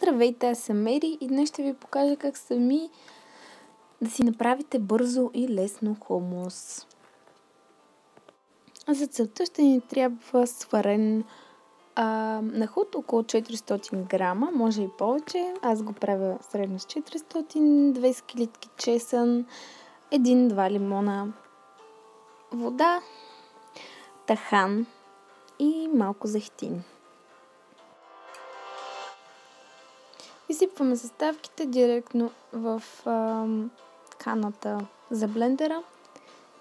Здравейте, аз съм Мери и днес ще ви покажа как сами да си направите бързо и лесно хумус. За целта ще ни трябва сварен нахут около 400 грама, може и повече. Аз го правя средно с 400, 20 клетки чесън, 1-2 лимона, вода, тахан и малко зехтин. Изсипваме съставките директно в каната за блендера,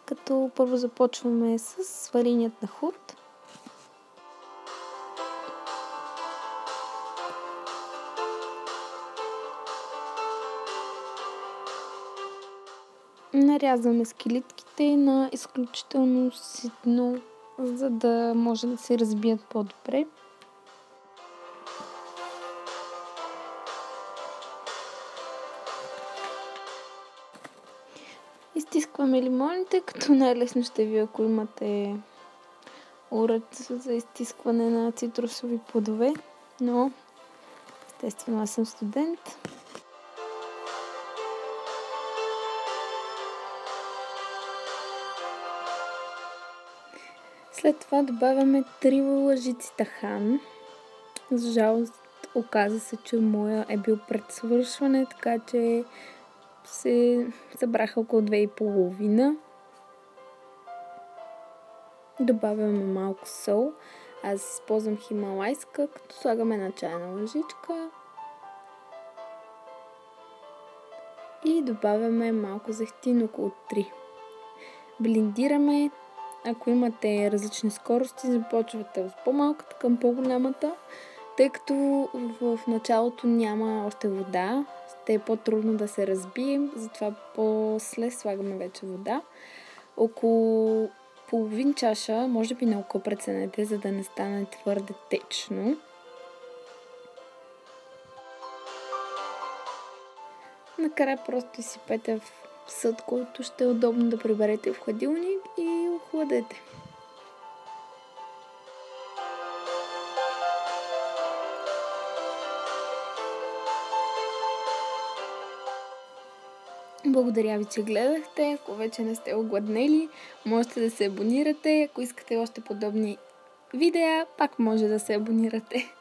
като първо започваме с свареният нахут. Нарязваме скелетките на изключително ситно, за да може да се разбият по-добре. Изтискваме лимоните, като най-лесно ще ви, ако имате уред за изтискване на цитрусови плодове, но естествено аз съм студент. След това добавяме 3 лъжици тахан. За жалост оказа се, че моя е бил пред свършване, така че се събраха около 2,5. Добавяме малко сол. Аз използвам хималайска, като слагаме една чайна лъжичка. И добавяме малко зехтин, около 3. Блендираме. Ако имате различни скорости, започвате от по-малката към по-голямата, тъй като в началото няма още вода, ще е по-трудно да се разбие, затова после слагаме вече вода. Около половин чаша, може би на око преценете, за да не стане твърде течно. Накрая просто изсипете в съд, който ще е удобно да приберете в хладилник и охладете. Благодаря ви, че гледахте. Ако вече не сте огладнели, можете да се абонирате. Ако искате още подобни видеа, пак може да се абонирате.